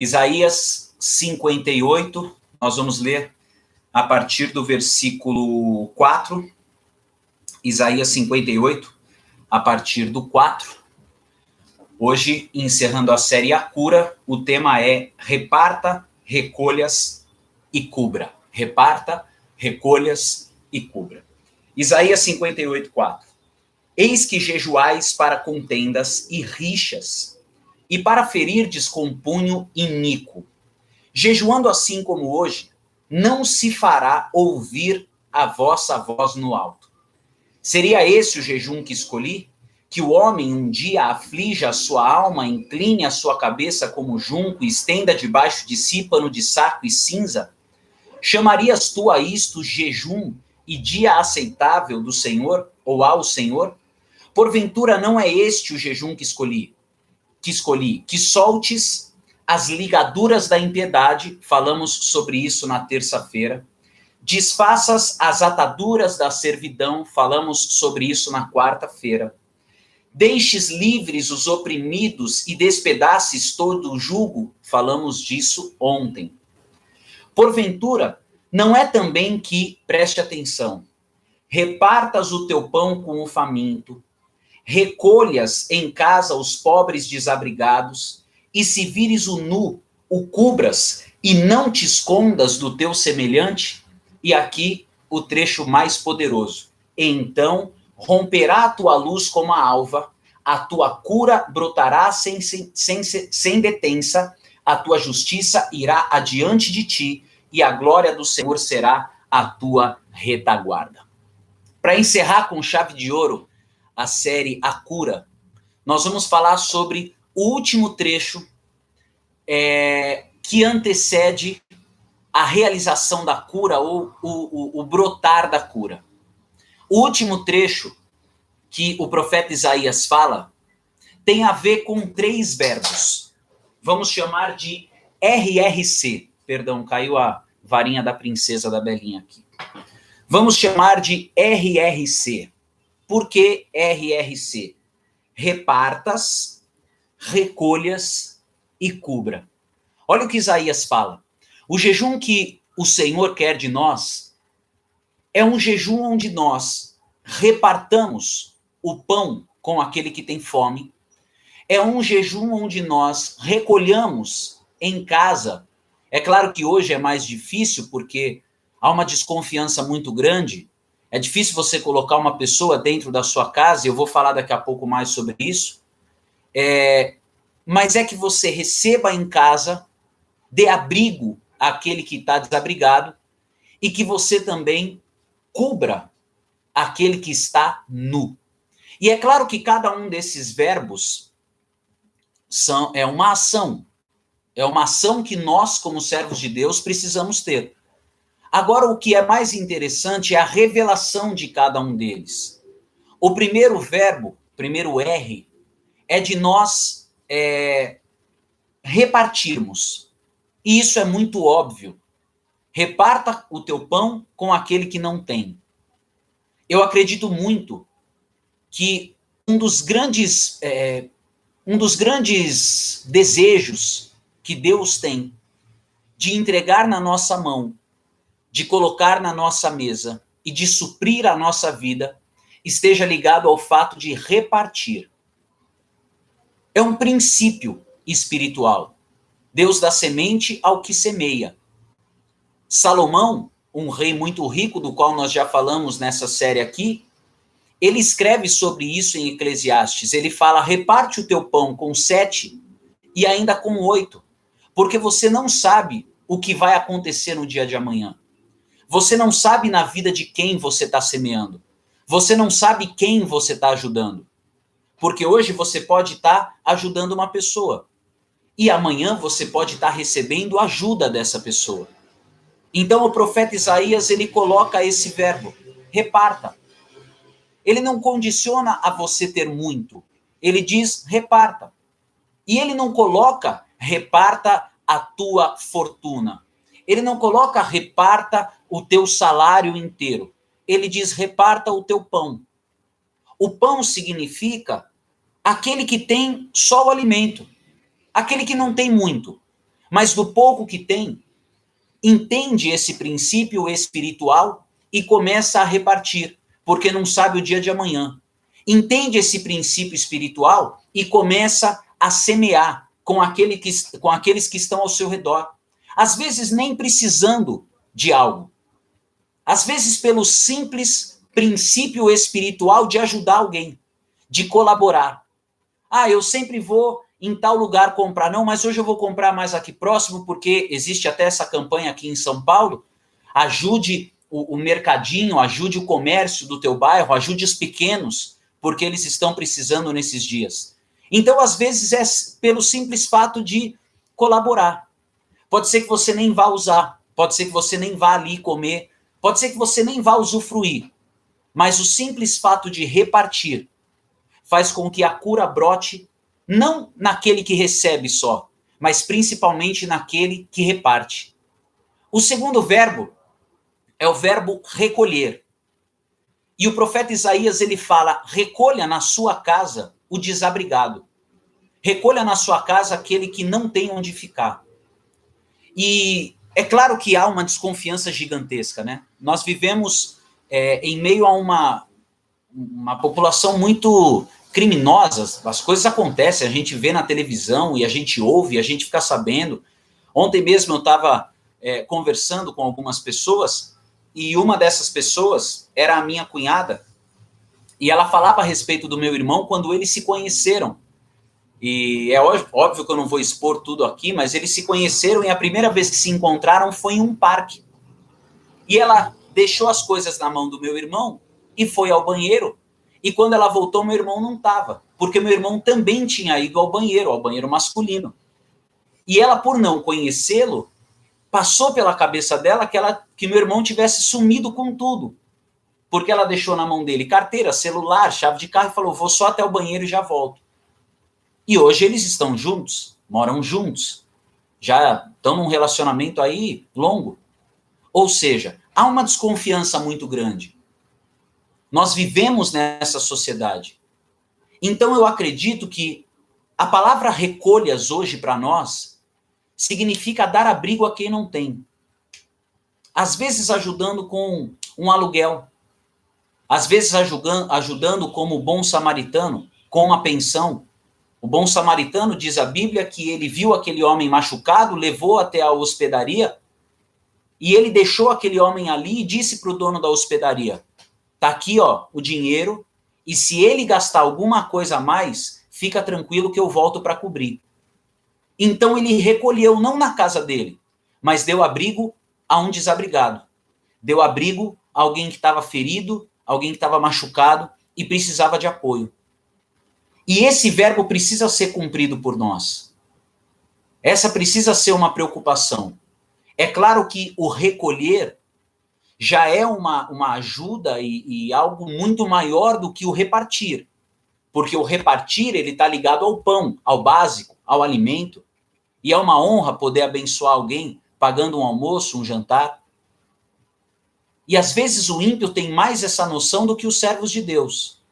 Isaías 58, nós vamos ler a partir do versículo 4. Isaías 58, a partir do 4. Hoje, encerrando a série A Cura, o tema é reparta, recolhas e cubra. Reparta, recolhas e cubra. Isaías 58, 4. Eis que jejuais para contendas e rixas, e para ferirdes com punho iníquo. Jejuando assim como hoje, não se fará ouvir a vossa voz no alto. Seria esse o jejum que escolhi? Que o homem um dia aflija a sua alma, incline a sua cabeça como junco, e estenda debaixo de si pano de saco e cinza? Chamarias tu a isto jejum e dia aceitável do Senhor, ou ao Senhor? Porventura não é este o jejum que escolhi, que soltes as ligaduras da impiedade, falamos sobre isso na terça-feira, desfaças as ataduras da servidão, falamos sobre isso na quarta-feira, deixes livres os oprimidos e despedaces todo o jugo, falamos disso ontem. Porventura, não é também que, preste atenção, repartas o teu pão com o faminto, recolhas em casa os pobres desabrigados, e se vires o nu, o cubras, e não te escondas do teu semelhante? E aqui o trecho mais poderoso. Então romperá a tua luz como a alva, a tua cura brotará sem detença, a tua justiça irá adiante de ti, e a glória do Senhor será a tua retaguarda. Para encerrar com chave de ouro a série A Cura, nós vamos falar sobre o último trecho que antecede a realização da cura ou o brotar da cura. O último trecho que o profeta Isaías fala tem a ver com 3 verbos. Vamos chamar de RRC. Perdão, caiu a varinha da princesa da Belinha aqui. Vamos chamar de RRC. Por que RRC? Repartas, recolhas e cubra. Olha o que Isaías fala. O jejum que o Senhor quer de nós é um jejum onde nós repartamos o pão com aquele que tem fome. É um jejum onde nós recolhamos em casa. É claro que hoje é mais difícil porque há uma desconfiança muito grande. É difícil você colocar uma pessoa dentro da sua casa, e eu vou falar daqui a pouco mais sobre isso. Mas é que você receba em casa, dê abrigo àquele que está desabrigado, e que você também cubra aquele que está nu. E é claro que cada um desses verbos é uma ação. É uma ação que nós, como servos de Deus, precisamos ter. Agora, o que é mais interessante é a revelação de cada um deles. O primeiro verbo, primeiro R, é de nós repartirmos. E isso é muito óbvio. Reparta o teu pão com aquele que não tem. Eu acredito muito que um dos grandes desejos que Deus tem de entregar na nossa mão, de colocar na nossa mesa e de suprir a nossa vida, esteja ligado ao fato de repartir. É um princípio espiritual. Deus dá semente ao que semeia. Salomão, um rei muito rico, do qual nós já falamos nessa série aqui, ele escreve sobre isso em Eclesiastes. Ele fala, reparte o teu pão com 7 e ainda com 8, porque você não sabe o que vai acontecer no dia de amanhã. Você não sabe na vida de quem você está semeando. Você não sabe quem você está ajudando. Porque hoje você pode estar ajudando uma pessoa. E amanhã você pode estar recebendo ajuda dessa pessoa. Então o profeta Isaías, ele coloca esse verbo, reparta. Ele não condiciona a você ter muito. Ele diz, reparta. E ele não coloca, reparta a tua fortuna. Ele não coloca, reparta o teu salário inteiro. Ele diz, reparta o teu pão. O pão significa aquele que tem só o alimento. Aquele que não tem muito. mas do pouco que tem, entende esse princípio espiritual e começa a repartir, porque não sabe o dia de amanhã. Entende esse princípio espiritual e começa a semear com aqueles que estão ao seu redor. Às vezes nem precisando de algo. Às vezes pelo simples princípio espiritual de ajudar alguém, de colaborar. Ah, eu sempre vou em tal lugar comprar. Não, mas hoje eu vou comprar mais aqui próximo, porque existe até essa campanha aqui em São Paulo. Ajude o mercadinho, ajude o comércio do teu bairro, ajude os pequenos, porque eles estão precisando nesses dias. Então, às vezes, é pelo simples fato de colaborar. Pode ser que você nem vá usar, pode ser que você nem vá ali comer, pode ser que você nem vá usufruir, mas o simples fato de repartir faz com que a cura brote, não naquele que recebe só, mas principalmente naquele que reparte. O segundo verbo é o verbo recolher. E o profeta Isaías, ele fala, recolha na sua casa o desabrigado. Recolha na sua casa aquele que não tem onde ficar. E é claro que há uma desconfiança gigantesca, né? Nós vivemos em meio a uma população muito criminosa, as coisas acontecem, a gente vê na televisão e a gente ouve, e a gente fica sabendo. Ontem mesmo eu estava conversando com algumas pessoas, e uma dessas pessoas era a minha cunhada, e ela falava a respeito do meu irmão quando eles se conheceram. E é óbvio que eu não vou expor tudo aqui, mas eles se conheceram e a primeira vez que se encontraram foi em um parque. E ela deixou as coisas na mão do meu irmão e foi ao banheiro. E quando ela voltou, meu irmão não estava, porque meu irmão também tinha ido ao banheiro masculino. E ela, por não conhecê-lo, passou pela cabeça dela que meu irmão tivesse sumido com tudo. Porque ela deixou na mão dele carteira, celular, chave de carro e falou, vou só até o banheiro e já volto. E hoje eles estão juntos, moram juntos, já estão num relacionamento aí longo. Ou seja, há uma desconfiança muito grande. Nós vivemos nessa sociedade. Então eu acredito que a palavra recolhas hoje para nós significa dar abrigo a quem não tem. Às vezes ajudando com um aluguel, às vezes ajudando como bom samaritano, com uma pensão. O bom samaritano, diz a Bíblia, que ele viu aquele homem machucado, levou até a hospedaria, e ele deixou aquele homem ali e disse para o dono da hospedaria, tá aqui ó, o dinheiro, e se ele gastar alguma coisa a mais, fica tranquilo que eu volto para cobrir. Então ele recolheu, não na casa dele, mas deu abrigo a um desabrigado. Deu abrigo a alguém que estava ferido, alguém que estava machucado e precisava de apoio. E esse verbo precisa ser cumprido por nós. Essa precisa ser uma preocupação. É claro que o recolher já é uma ajuda e algo muito maior do que o repartir. Porque o repartir, ele está ligado ao pão, ao básico, ao alimento. E é uma honra poder abençoar alguém pagando um almoço, um jantar. E às vezes o ímpio tem mais essa noção do que os servos de Deus.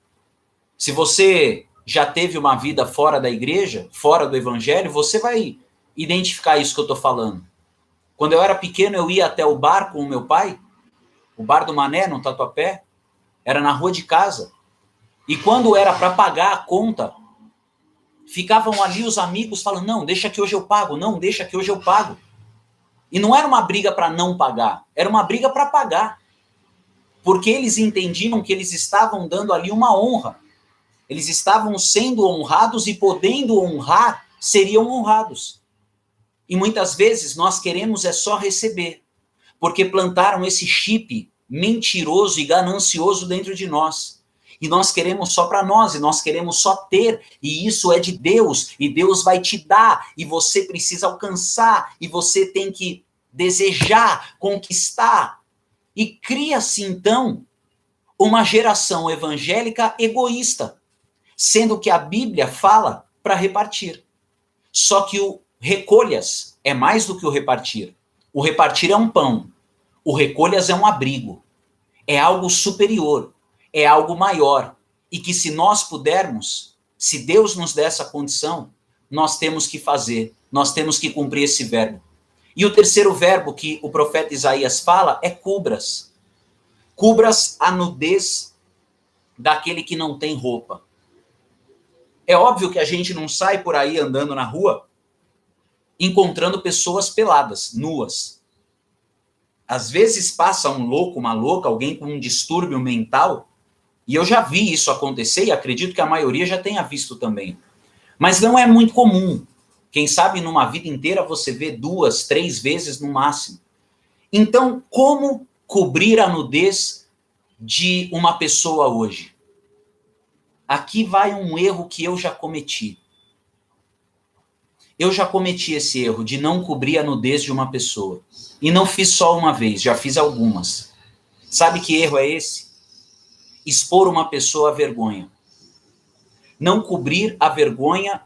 Se você já teve uma vida fora da igreja, fora do evangelho, você vai identificar isso que eu estou falando. Quando eu era pequeno, eu ia até o bar com o meu pai, o bar do Mané, no Tatuapé, era na rua de casa. E quando era para pagar a conta, ficavam ali os amigos falando, não, deixa que hoje eu pago, não, deixa que hoje eu pago. E não era uma briga para não pagar, era uma briga para pagar. Porque eles entendiam que eles estavam dando ali uma honra. Eles estavam sendo honrados e podendo honrar, seriam honrados. E muitas vezes nós queremos é só receber, porque plantaram esse chip mentiroso e ganancioso dentro de nós. E nós queremos só para nós, e nós queremos só ter, e isso é de Deus, e Deus vai te dar, e você precisa alcançar, e você tem que desejar, conquistar. E cria-se então uma geração evangélica egoísta, sendo que a Bíblia fala para repartir. Só que o recolhas é mais do que o repartir. O repartir é um pão. O recolhas é um abrigo. É algo superior. É algo maior. E que se nós pudermos, se Deus nos der essa condição, nós temos que fazer, nós temos que cumprir esse verbo. E o terceiro verbo que o profeta Isaías fala é cubras. Cubras a nudez daquele que não tem roupa. É óbvio que a gente não sai por aí andando na rua encontrando pessoas peladas, nuas. Às vezes passa um louco, uma louca, alguém com um distúrbio mental, e eu já vi isso acontecer, e acredito que a maioria já tenha visto também. Mas não é muito comum. Quem sabe numa vida inteira você vê 2, 3 vezes no máximo. Então, como cobrir a nudez de uma pessoa hoje? Aqui vai um erro que eu já cometi. Eu já cometi esse erro de não cobrir a nudez de uma pessoa. E não fiz só uma vez, já fiz algumas. Sabe que erro é esse? Expor uma pessoa à vergonha. Não cobrir a vergonha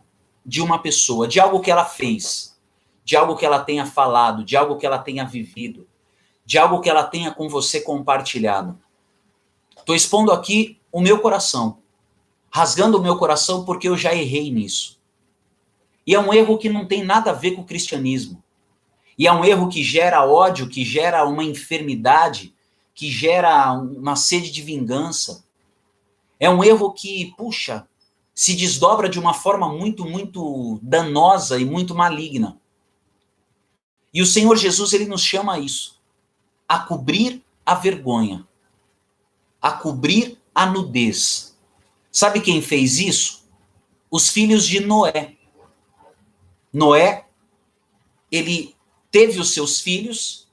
de uma pessoa, de algo que ela fez, de algo que ela tenha falado, de algo que ela tenha vivido, de algo que ela tenha com você compartilhado. Estou expondo aqui o meu coração, rasgando o meu coração porque eu já errei nisso. E é um erro que não tem nada a ver com o cristianismo. E é um erro que gera ódio, que gera uma enfermidade, que gera uma sede de vingança. É um erro que, puxa, se desdobra de uma forma muito, muito danosa e muito maligna. E o Senhor Jesus, ele nos chama a isso, a cobrir a vergonha, a cobrir a nudez. Sabe quem fez isso? Os filhos de Noé. Noé, ele teve os seus filhos,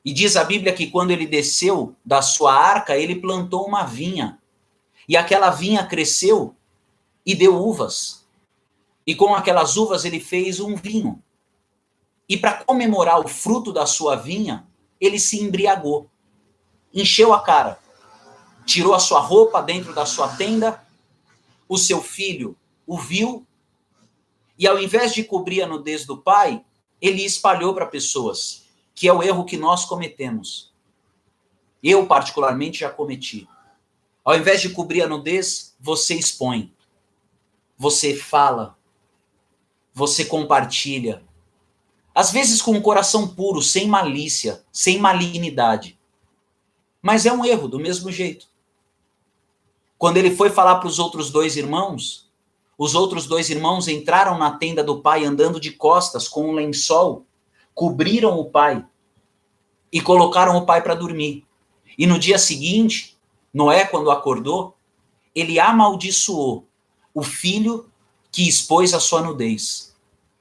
e diz a Bíblia que quando ele desceu da sua arca, ele plantou uma vinha. E aquela vinha cresceu e deu uvas. E com aquelas uvas ele fez um vinho. E para comemorar o fruto da sua vinha, ele se embriagou. Encheu a cara. Tirou a sua roupa dentro da sua tenda. O seu filho o viu. E ao invés de cobrir a nudez do pai, ele espalhou para pessoas, que é o erro que nós cometemos. Eu, particularmente, já cometi. Ao invés de cobrir a nudez, você expõe. Você fala. Você compartilha. Às vezes com um coração puro, sem malícia, sem malignidade. Mas é um erro, do mesmo jeito. Quando ele foi falar para os outros 2 irmãos, os outros 2 irmãos entraram na tenda do pai andando de costas com um lençol, cobriram o pai e colocaram o pai para dormir. E no dia seguinte, Noé, quando acordou, ele amaldiçoou o filho que expôs a sua nudez.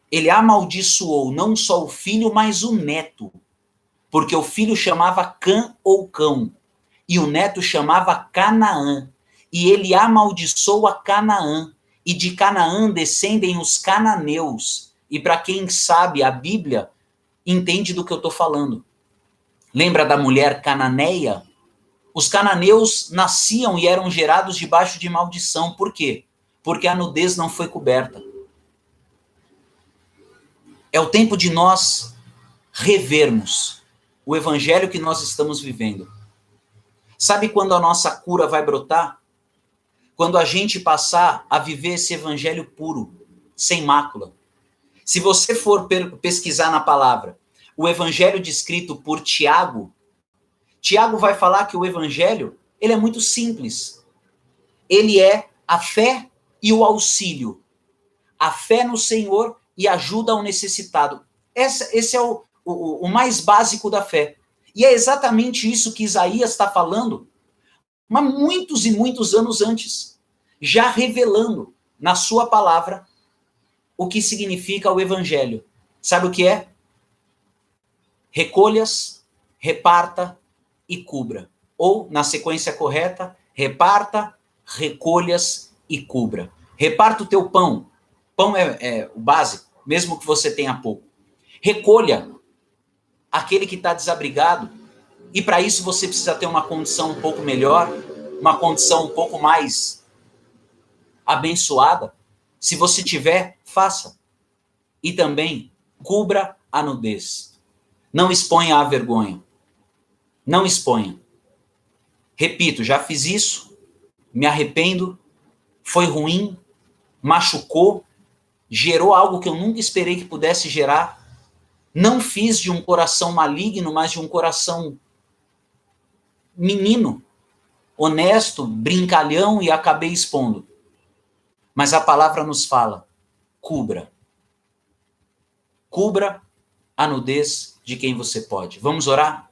Ele amaldiçoou não só o filho, mas o neto. Porque o filho chamava Cã ou Cão, e o neto chamava Canaã. E ele amaldiçoa Canaã. E de Canaã descendem os cananeus. E para quem sabe a Bíblia, entende do que eu estou falando. Lembra da mulher cananeia? Os cananeus nasciam e eram gerados debaixo de maldição. Por quê? Porque a nudez não foi coberta. É o tempo de nós revermos o evangelho que nós estamos vivendo. Sabe quando a nossa cura vai brotar? Quando a gente passar a viver esse evangelho puro, sem mácula. Se você for pesquisar na palavra o evangelho descrito por Tiago, Tiago vai falar que o evangelho, ele é muito simples. Ele é a fé e o auxílio. A fé no Senhor e ajuda ao necessitado. Esse é o mais básico da fé. E é exatamente isso que Isaías está falando, mas muitos e muitos anos antes, já revelando na sua palavra o que significa o evangelho. Sabe o que é? Recolhas, reparta e cubra. Ou, na sequência correta, reparta, recolhas e cubra. Reparta o teu pão. Pão é o básico, mesmo que você tenha pouco. Recolha aquele que está desabrigado. E para isso você precisa ter uma condição um pouco melhor, uma condição um pouco mais abençoada. Se você tiver, faça. E também cubra a nudez. Não exponha a vergonha. Não exponha. Repito, já fiz isso, me arrependo, foi ruim, machucou, gerou algo que eu nunca esperei que pudesse gerar. Não fiz de um coração maligno, mas de um coração menino, honesto, brincalhão, e acabei expondo. Mas a palavra nos fala: cubra. Cubra a nudez de quem você pode. Vamos orar?